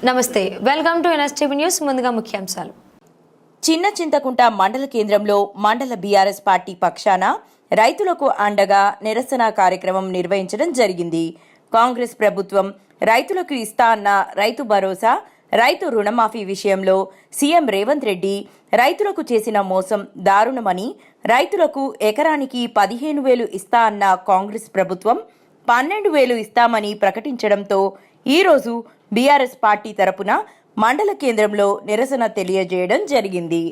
నమస్తే, welcome to NSTV news. ముందుగా ముఖ్యాంశాలు. చిన్న చింతకుంట మండల కేంద్రంలో మండల బీఆర్ఎస్ పార్టీ పక్షాన రైతులకు అండగా నిరసన కార్యక్రమం నిర్వహించడం జరిగింది. కాంగ్రెస్ ప్రభుత్వం రైతులకు ఇస్తా అన్న రైతు భరోసా, రైతు రుణమాఫీ విషయంలో సీఎం రేవంత్ రెడ్డి రైతులకు చేసిన మోసం దారుణమని, రైతులకు ఎకరానికి 15,000 ఇస్తా అన్న కాంగ్రెస్ ప్రభుత్వం 12,000 ఇస్తామని ప్రకటించడంతో ఈరోజు బీఆర్ఎస్ పార్టీ తరపున మండల కేంద్రంలో నిరసన తెలియజేయడం జరిగింది.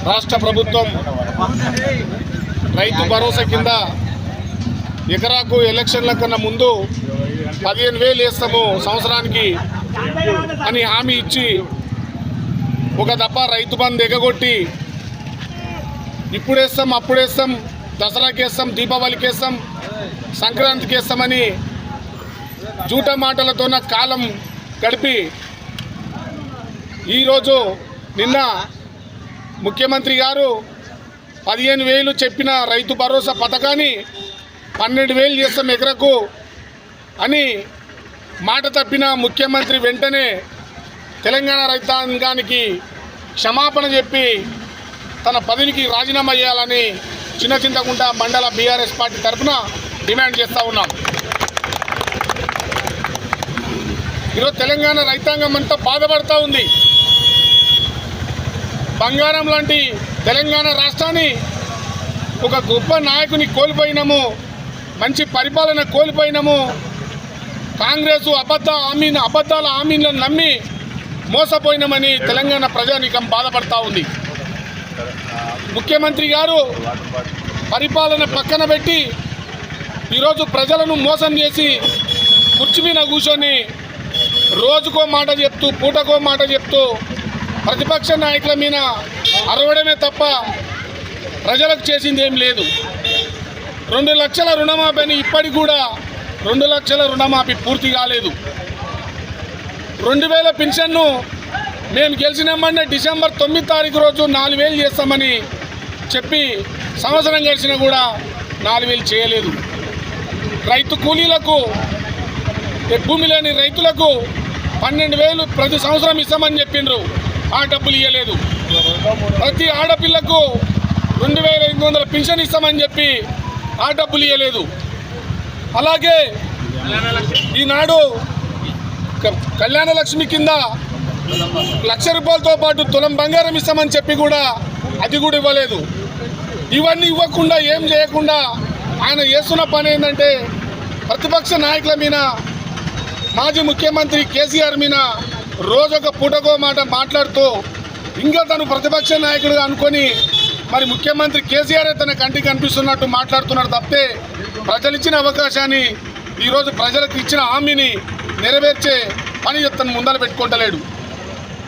రాష్ట్ర ప్రభుత్వం రైతు భరోసా కింద ఎకరాకు ఎలక్షన్ల కన్నా ముందు 15,000 వేస్తాము సంవత్సరానికి అని హామీ ఇచ్చి ఒక దప్ప రైతు బంధు ఎగగొట్టి ఇప్పుడేస్తాం అప్పుడేస్తాం, దసరాకి వేస్తాం, దీపావళికి వేస్తాం, సంక్రాంతికి వేస్తామని జూట మాటలతో కాలం గడిపి ఈరోజు నిన్న ముఖ్యమంత్రి గారు 15,000 చెప్పిన రైతు భరోసా పథకాన్ని 12,000 చేస్తాం ఎకరకు అని మాట తప్పిన ముఖ్యమంత్రి వెంటనే తెలంగాణ రైతాంగానికి క్షమాపణ చెప్పి తన పదవికి రాజీనామా చేయాలని చిన్న చింతకుంట మండల బీఆర్ఎస్ పార్టీ తరఫున డిమాండ్ చేస్తూ ఉన్నాం. ఈరోజు తెలంగాణ రైతాంగం అంతా బాధపడుతూ ఉంది. బంగారం లాంటి తెలంగాణ రాష్ట్రాన్ని ఒక గొప్ప నాయకుని కోల్పోయినాము, మంచి పరిపాలన కోల్పోయినాము. కాంగ్రెస్ అబద్ధాల హామీలను నమ్మి మోసపోయినామని తెలంగాణ ప్రజానీకం బాధపడతా ఉంది. ముఖ్యమంత్రి గారు పరిపాలన పక్కన పెట్టి ఈరోజు ప్రజలను మోసం చేసి కుర్చీ మీద కూర్చొని రోజుకో మాట చెప్తూ పూటకో మాట చెప్తూ ప్రతిపక్ష నాయకుల మీద అరవడమే తప్ప ప్రజలకు చేసింది ఏం లేదు. 2 లక్షల రుణమాఫీ అని ఇప్పటికి కూడా 2 లక్షల రుణమాఫీ పూర్తి కాలేదు. 2,000 పెన్షన్ను మేము గెలిచినామన్నా డిసెంబర్ 9 తారీఖు రోజు 4,000 చేస్తామని చెప్పి సంవత్సరం గడిచినా కూడా 4,000 చేయలేదు. రైతు కూలీలకు, భూమి లేని రైతులకు 12,000 ప్రతి సంవత్సరం ఇస్తామని చెప్పిండ్రు. ఆ డబ్బులు ఇవ్వలేదు. ప్రతి ఆడపిల్లకు 2,500 పెన్షన్ ఇస్తామని చెప్పి ఆ డబ్బులు ఇవ్వలేదు. అలాగే ఈనాడు కళ్యాణ లక్ష్మి కింద 1,00,000 రూపాయలతో పాటు తులం బంగారం ఇస్తామని చెప్పి కూడా అది కూడా ఇవ్వలేదు. ఇవన్నీ ఇవ్వకుండా ఏం చేయకుండా ఆయన చేస్తున్న పని ఏంటంటే ప్రతిపక్ష నాయకుల మీద, మాజీ ముఖ్యమంత్రి కేసీఆర్ మీద రోజొక పూటకో మాట మాట్లాడుతూ ఇంకా తను ప్రతిపక్ష నాయకుడిగా అనుకొని మరి ముఖ్యమంత్రి కేసీఆర్ తన కంటికి కనిపిస్తున్నట్టు మాట్లాడుతున్నాడు తప్పితే ప్రజలు ఇచ్చిన అవకాశాన్ని, ఈరోజు ప్రజలకు ఇచ్చిన హామీని నెరవేర్చే పని తను ముందర పెట్టుకుంటలేడు.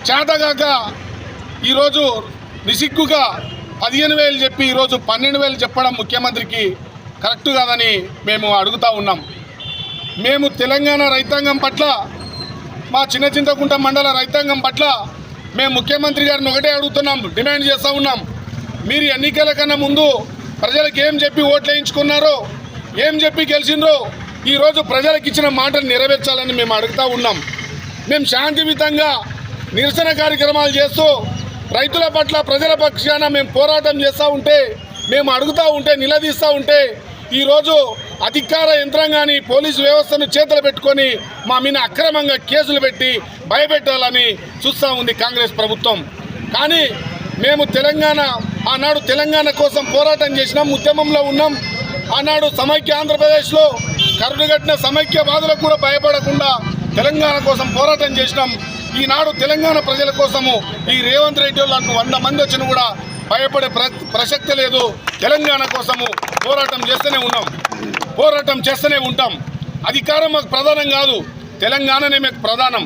చేతగాక ఈరోజు నిసిగ్గుగా 15,000 చెప్పి ఈరోజు 12,000 చెప్పడం ముఖ్యమంత్రికి కరెక్ట్ కాదని మేము అడుగుతూ ఉన్నాం. మేము తెలంగాణ రైతాంగం పట్ల, మా చిన్న చింతకుంట మండల రైతాంగం పట్ల మేము ముఖ్యమంత్రి గారిని ఒకటే అడుగుతున్నాం, డిమాండ్ చేస్తూ ఉన్నాం. మీరు ఎన్నికల కన్నా ముందు ప్రజలకు ఏం చెప్పి ఓట్లు వేయించుకున్నారో, ఏం చెప్పి గెలిచిండ్రో ఈరోజు ప్రజలకు ఇచ్చిన మాటను నెరవేర్చాలని మేము అడుగుతూ ఉన్నాం. మేము శాంతియుతంగా నిరసన కార్యక్రమాలు చేస్తూ రైతుల పట్ల, ప్రజల పక్షాన మేము పోరాటం చేస్తూ ఉంటే, మేము అడుగుతూ ఉంటే, నిలదీస్తూ ఉంటే ఈరోజు అధికార యంత్రాంగాన్ని, పోలీసు వ్యవస్థను చేతులు పెట్టుకొని మా మీద అక్రమంగా కేసులు పెట్టి భయపెట్టాలని చూస్తూ ఉంది కాంగ్రెస్ ప్రభుత్వం. కానీ మేము ఆనాడు తెలంగాణ కోసం పోరాటం చేసినాం, ఉద్యమంలో ఉన్నాం. ఆనాడు సమైక్య ఆంధ్రప్రదేశ్లో కరుడుగట్టిన సమైక్యవాదులకు కూడా భయపడకుండా తెలంగాణ కోసం పోరాటం చేసినాం. ఈనాడు తెలంగాణ ప్రజల కోసము ఈ రేవంత్ రెడ్డి వాళ్ళు 100 మంది వచ్చినా కూడా భయపడే ప్రసక్తి లేదు. తెలంగాణ కోసము పోరాటం చేస్తూనే ఉంటాం. అధికారం మాకు ప్రధానం కాదు, తెలంగాణనే మాకు ప్రధానం.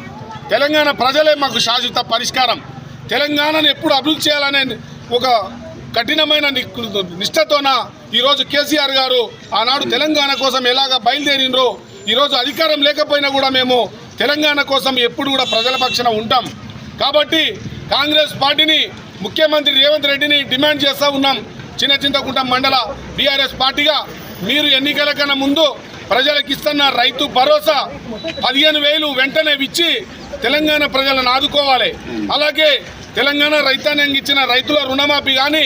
తెలంగాణ ప్రజలే మాకు శాశ్వత పరిష్కారం. తెలంగాణను ఎప్పుడు అభివృద్ధి చేయాలనే ఒక కఠినమైన నిష్ఠతోన ఈరోజు కేసీఆర్ గారు ఆనాడు తెలంగాణ కోసం ఎలాగ బయలుదేరినరో ఈరోజు అధికారం లేకపోయినా కూడా మేము తెలంగాణ కోసం ఎప్పుడు కూడా ప్రజల పక్షాన ఉంటాం. కాబట్టి కాంగ్రెస్ పార్టీని ముఖ్యమంత్రి రేవంత్ రెడ్డిని డిమాండ్ చేస్తూ ఉన్నాం. చింతకుంట మండల బీఆర్ఎస్ పార్టీగా మీరు ఎన్నికల కన్నా ముందు ప్రజలకు ఇస్తున్న రైతు భరోసా 15,000 వెంటనే ఇచ్చి తెలంగాణ ప్రజలను ఆదుకోవాలి. అలాగే తెలంగాణ రైతాంగానికి ఇచ్చిన రైతుల రుణమాఫీ కానీ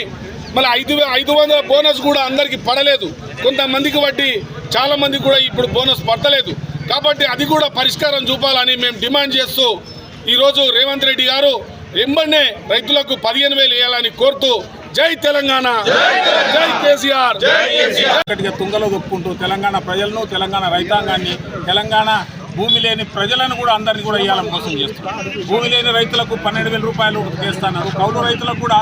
మళ్ళీ 500 బోనస్ కూడా అందరికీ పడలేదు. కొంతమందికి బట్టి చాలా మందికి కూడా ఇప్పుడు బోనస్ పడతలేదు. కాబట్టి అది కూడా పరిష్కారం చూపాలని మేము డిమాండ్ చేస్తూ ఈరోజు రేవంత్ రెడ్డి గారు వెంబడే రైతులకు 15,000 వేయాలని కోరుతూ జై తెలంగాణ, జై కేసీఆర్. ఒకటిగా తుంగలో దొక్కుంటూ తెలంగాణ ప్రజలను, తెలంగాణ రైతాంగాన్ని, తెలంగాణ భూమి లేని ప్రజలను కూడా అందరినీ కూడా ఇవ్వాలని మోసం చేస్తున్నారు. భూమి లేని రైతులకు 12,000 రూపాయలు చేస్తున్నారు. కౌలు రైతులకు కూడా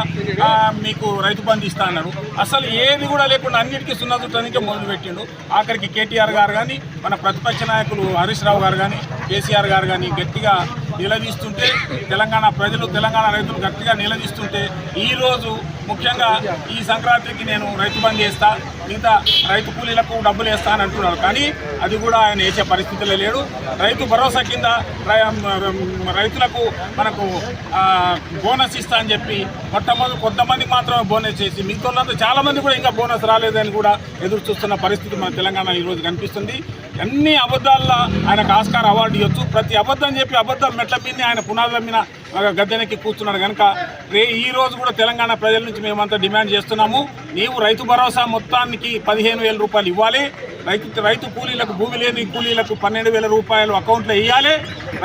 మీకు రైతు బంధు ఇస్తా అన్నారు. అసలు ఏది కూడా లేకుండా అన్నిటికీ సున్నదుటానికే మొదలుపెట్టిండు. ఆఖరికి కేటీఆర్ గారు కానీ, మన ప్రతిపక్ష నాయకులు హరీష్ రావు గారు కానీ, కేసీఆర్ గారు కానీ గట్టిగా నిలదీస్తుంటే, తెలంగాణ ప్రజలు, తెలంగాణ రైతులు గట్టిగా నిలదీస్తుంటే ఈరోజు ముఖ్యంగా ఈ సంక్రాంతికి నేను రైతు బంధు చేస్తా, మిగతా రైతు కూలీలకు డబ్బులు వేస్తా అని అంటున్నారు. కానీ అది కూడా ఆయన వేసే పరిస్థితిలో లేడు. రైతు భరోసా కింద రైతులకు మనకు బోనస్ ఇస్తా అని చెప్పి కొంతమందికి మాత్రమే బోనస్ చేసి మిగతా చాలామంది కూడా ఇంకా బోనస్ రాలేదని కూడా ఎదురు చూస్తున్న పరిస్థితి మన తెలంగాణ ఈరోజు కనిపిస్తుంది. అన్ని అబద్ధాల్లో ఆయనకు ఆస్కార్ అవార్డు ఇవ్వచ్చు. ప్రతి అబద్ధం చెప్పి అబద్ధం మెట్ల మీద ఆయన పునాదుల మీద గద్దెనెక్కి కూర్చున్నాడు కనుక ఈ రోజు కూడా తెలంగాణ ప్రజల నుంచి మేమంతా డిమాండ్ చేస్తున్నాము. నీవు రైతు భరోసా మొత్తానికి 15,000 రూపాయలు ఇవ్వాలి. రైతు కూలీలకు, భూమి లేని కూలీలకు 12,000 రూపాయలు అకౌంట్లో ఇవ్వాలి.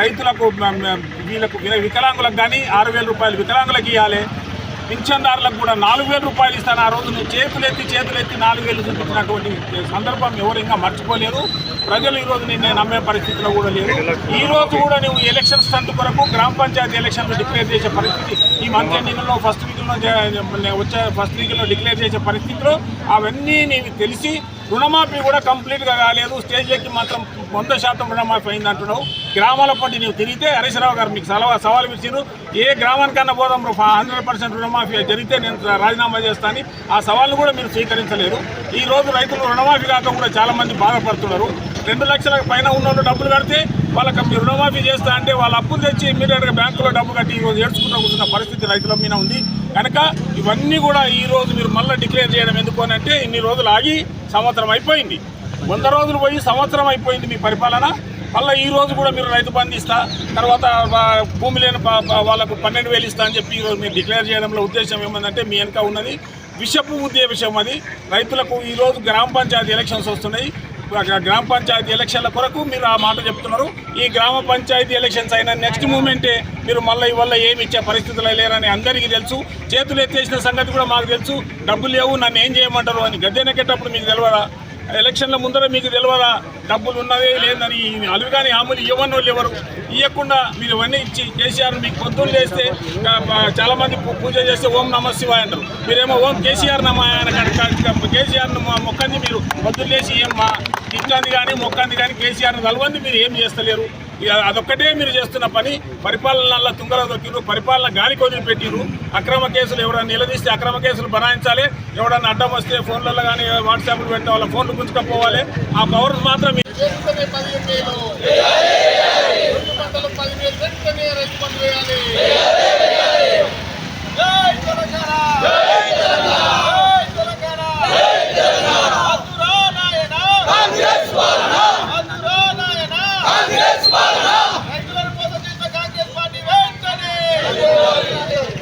రైతులకు, వీళ్ళకు వికలాంగులకు కానీ 6,000 రూపాయలు వికలాంగులకు ఇవ్వాలి. పింఛన్దారులకు కూడా 4,000 రూపాయలు ఇస్తాను. ఆ రోజు నువ్వు చేతులెత్తి 4,000 చూపించినటువంటి సందర్భం ఎవరు ఇంకా మర్చిపోలేరు. ప్రజలు ఈరోజు నిన్ను నమ్మే పరిస్థితిలో కూడా లేరు. ఈ రోజు కూడా నువ్వు ఎలక్షన్ స్టంట్ కొరకు గ్రామ పంచాయతీ ఎలక్షన్లు డిక్లేర్ చేసే పరిస్థితి ఈ మంత్ ఎండింగ్లో ఫస్ట్ వీక్లో డిక్లేర్ చేసే పరిస్థితిలో అవన్నీ నీకు తెలిసి రుణమాఫీ కూడా కంప్లీట్గా కాలేదు. స్టేజ్ ఎక్కి మాత్రం 100% రుణమాఫీ అయింది అంటున్నావు. గ్రామాల పంటి నీవు తిరిగితే హరీష్ రావు గారు మీకు సవాల్ ఇచ్చారు. ఏ గ్రామానికన్నా పోదాం 100% రుణమాఫీ జరిగితే నేను రాజీనామా చేస్తాను. ఆ సవాల్ను కూడా మీరు స్వీకరించలేరు. ఈ రోజు రైతులు రుణమాఫీ కాక కూడా చాలామంది బాధపడుతున్నారు. 2 లక్షల పైన ఉన్న వాళ్ళు డబ్బులు కడితే వాళ్ళకి మీరు రుణమాఫీ చేస్తా అంటే వాళ్ళ అప్పులు తెచ్చి ఇమ్మీడియట్గా బ్యాంకులో డబ్బు కట్టి ఈరోజు ఏడ్చుకుంటూ కూర్చున్న పరిస్థితి రైతుల మీద ఉంది. కనుక ఇవన్నీ కూడా ఈరోజు మీరు మళ్ళీ డిక్లేర్ చేయడం ఎందుకు అని అంటే ఇన్ని రోజులు ఆగి సంవత్సరం అయిపోయింది. 100 రోజులు పోయి సంవత్సరం అయిపోయింది మీ పరిపాలన. మళ్ళీ ఈ రోజు కూడా మీరు రైతు బంధు ఇస్తా, తర్వాత భూమి లేని వాళ్ళకు 12,000 ఇస్తా అని చెప్పి ఈరోజు మీరు డిక్లేర్ చేయడంలో ఉద్దేశం ఏమందంటే మీ వెనుక ఉన్నది విషపు ఉద్దేశం. అది రైతులకు ఈరోజు గ్రామ పంచాయతీ ఎలక్షన్స్ వస్తున్నాయి. గ్రామ పంచాయతీ ఎలక్షన్ల కొరకు మీరు ఆ మాట చెప్తున్నారు. ఈ గ్రామ పంచాయతీ ఎలక్షన్స్ అయిన నెక్స్ట్ మూమెంటే మీరు మళ్ళీ ఇవల్ల ఏమి ఇచ్చే పరిస్థితులు లేరని అందరికీ తెలుసు. చేతులు ఎత్తేసిన సంగతి కూడా మాకు తెలుసు. డబ్బులు లేవు, నన్ను ఏం చేయమంటారు అని గద్దెనెక్కేటప్పుడు మీకు తెలియదా? ఎలక్షన్ల ముందర మీకు తెలియదా డబ్బులు ఉన్నదే లేదని? అవి కానీ హామీలు ఇవ్వని వాళ్ళు ఎవరు ఇవ్వకుండా మీరు ఇవన్నీ ఇచ్చి కేసీఆర్ మీకు పొద్దున్న చేస్తే చాలామంది పూజ చేస్తే ఓం నమ శివాయ అంటారు. మీరేమో ఓం కేసీఆర్ నమ కేసీఆర్ను మొక్కంది మీరు పొద్దున్న చేసి ఏం మా ఇట్లాంది కానీ మొక్కంది కానీ కేసీఆర్ని కలవంది మీరు ఏం చేస్తలేరు. అదొక్కటే మీరు చేస్తున్న పని. పరిపాలనలో తుంగలో దొక్కిరు, పరిపాలన గాలికి వదిలిపెట్టిరు. అక్రమ కేసులు ఎవరైనా నిలదీస్తే అక్రమ కేసులు బనాయించాలి. ఎవడన్నా అడ్డం వస్తే ఫోన్లలో కానీ వాట్సాప్లు పెట్టే వాళ్ళ ఫోన్లు గుంజుకపోవాలి. ఆ పవర్ మాత్రం రైతు బంధు వేయాలి.